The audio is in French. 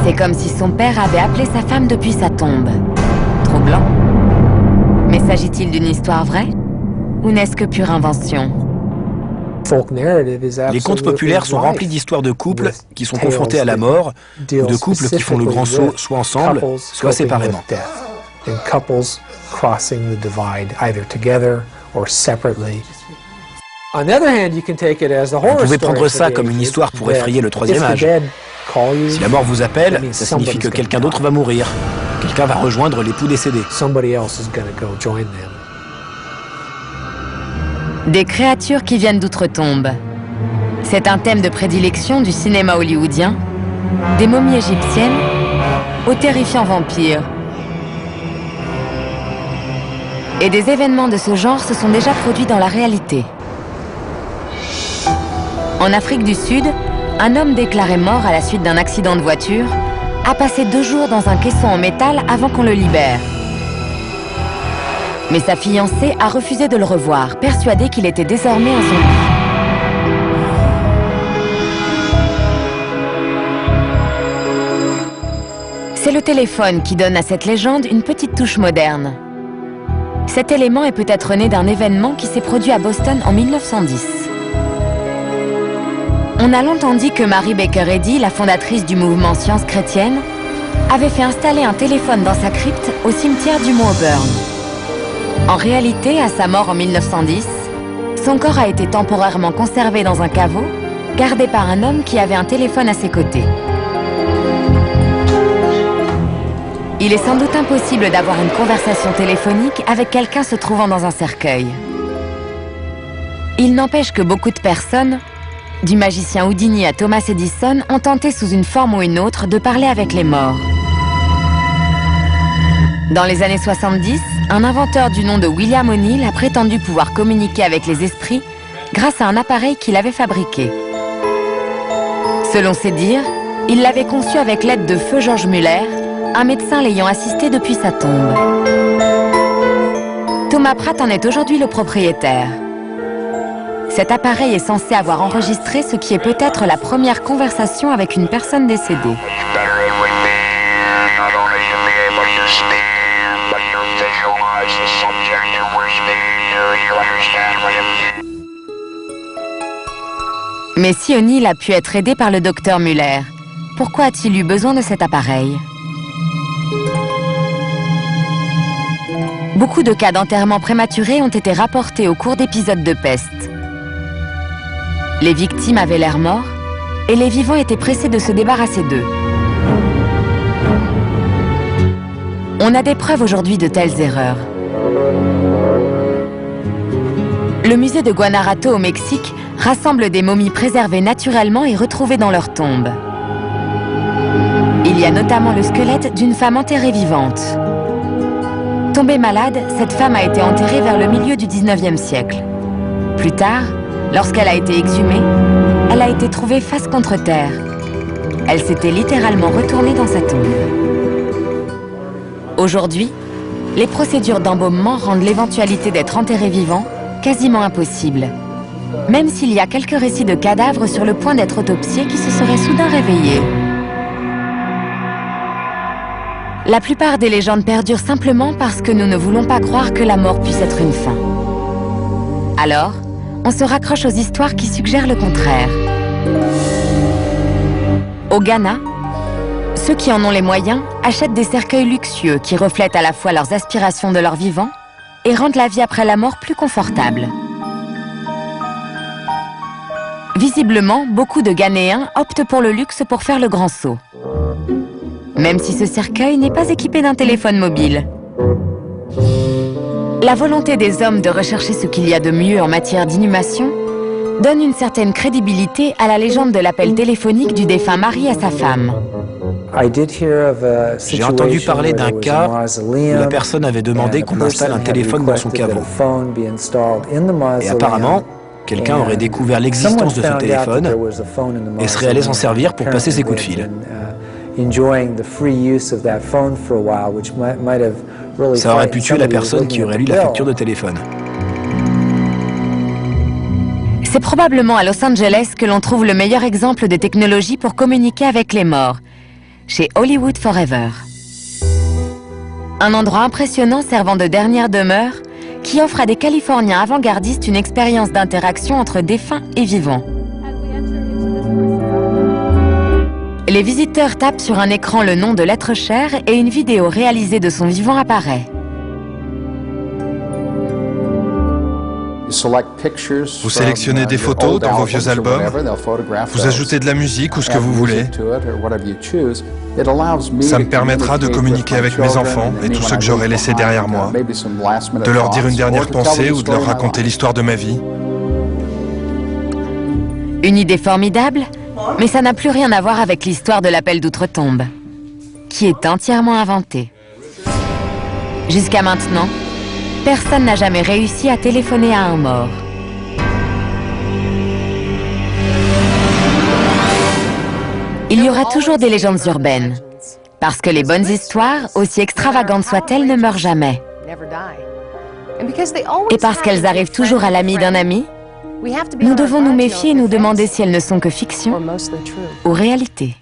C'est comme si son père avait appelé sa femme depuis sa tombe. Troublant. Mais s'agit-il d'une histoire vraie? Ou n'est-ce que pure invention? Les contes populaires sont remplis d'histoires de couples qui sont confrontés à la mort, ou de couples qui font le grand saut soit ensemble, soit séparément. Vous pouvez prendre ça comme une histoire pour effrayer le troisième âge. Si la mort vous appelle, ça signifie que quelqu'un d'autre va mourir. Quelqu'un va rejoindre l'époux décédé. Des créatures qui viennent d'outre-tombe. C'est un thème de prédilection du cinéma hollywoodien, des momies égyptiennes aux terrifiants vampires. Et des événements de ce genre se sont déjà produits dans la réalité. En Afrique du Sud, un homme déclaré mort à la suite d'un accident de voiture a passé 2 jours dans un caisson en métal avant qu'on le libère. Mais sa fiancée a refusé de le revoir, persuadée qu'il était désormais un zombie. C'est le téléphone qui donne à cette légende une petite touche moderne. Cet élément est peut-être né d'un événement qui s'est produit à Boston en 1910. On a longtemps dit que Mary Baker Eddy, la fondatrice du mouvement Science chrétienne, avait fait installer un téléphone dans sa crypte au cimetière du Mont Auburn. En réalité, à sa mort en 1910, son corps a été temporairement conservé dans un caveau, gardé par un homme qui avait un téléphone à ses côtés. Il est sans doute impossible d'avoir une conversation téléphonique avec quelqu'un se trouvant dans un cercueil. Il n'empêche que beaucoup de personnes, du magicien Houdini à Thomas Edison, ont tenté sous une forme ou une autre de parler avec les morts. Dans les années 70, un inventeur du nom de William O'Neill a prétendu pouvoir communiquer avec les esprits grâce à un appareil qu'il avait fabriqué. Selon ses dires, il l'avait conçu avec l'aide de feu George Muller, un médecin l'ayant assisté depuis sa tombe. Thomas Pratt en est aujourd'hui le propriétaire. Cet appareil est censé avoir enregistré ce qui est peut-être la première conversation avec une personne décédée. Mais si O'Neill a pu être aidé par le docteur Muller, pourquoi a-t-il eu besoin de cet appareil? Beaucoup de cas d'enterrement prématuré ont été rapportés au cours d'épisodes de peste. Les victimes avaient l'air morts et les vivants étaient pressés de se débarrasser d'eux. On a des preuves aujourd'hui de telles erreurs. Le musée de Guanajuato au Mexique rassemble des momies préservées naturellement et retrouvées dans leur tombe. Il y a notamment le squelette d'une femme enterrée vivante. Tombée malade, cette femme a été enterrée vers le milieu du 19e siècle. Plus tard, lorsqu'elle a été exhumée, elle a été trouvée face contre terre. Elle s'était littéralement retournée dans sa tombe. Aujourd'hui, les procédures d'embaumement rendent l'éventualité d'être enterré vivant quasiment impossible. Même s'il y a quelques récits de cadavres sur le point d'être autopsiés qui se seraient soudain réveillés. La plupart des légendes perdurent simplement parce que nous ne voulons pas croire que la mort puisse être une fin. Alors, on se raccroche aux histoires qui suggèrent le contraire. Au Ghana, ceux qui en ont les moyens achètent des cercueils luxueux qui reflètent à la fois leurs aspirations de leur vivant et rendent la vie après la mort plus confortable. Visiblement, beaucoup de Ghanéens optent pour le luxe pour faire le grand saut. Même si ce cercueil n'est pas équipé d'un téléphone mobile. La volonté des hommes de rechercher ce qu'il y a de mieux en matière d'inhumation donne une certaine crédibilité à la légende de l'appel téléphonique du défunt mari à sa femme. J'ai entendu parler d'un cas où la personne avait demandé qu'on installe un téléphone dans son caveau. Et apparemment, quelqu'un aurait découvert l'existence de ce téléphone et serait allé s'en servir pour passer ses coups de fil. Ça aurait pu tuer la personne qui aurait lu la facture de téléphone. C'est probablement à Los Angeles que l'on trouve le meilleur exemple de technologie pour communiquer avec les morts. chez Hollywood Forever. Un endroit impressionnant servant de dernière demeure qui offre à des Californiens avant-gardistes une expérience d'interaction entre défunts et vivants. Les visiteurs tapent sur un écran le nom de l'être cher et une vidéo réalisée de son vivant apparaît. Vous sélectionnez des photos dans vos vieux albums, vous ajoutez de la musique ou ce que vous voulez. Ça me permettra de communiquer avec mes enfants et tous ceux que j'aurai laissés derrière moi, de leur dire une dernière pensée ou de leur raconter l'histoire de ma vie. Une idée formidable, mais ça n'a plus rien à voir avec l'histoire de l'appel d'outre-tombe, qui est entièrement inventée. Jusqu'à maintenant, personne n'a jamais réussi à téléphoner à un mort. Il y aura toujours des légendes urbaines, parce que les bonnes histoires, aussi extravagantes soient-elles, ne meurent jamais. Et parce qu'elles arrivent toujours à l'ami d'un ami, nous devons nous méfier et nous demander si elles ne sont que fiction ou réalité.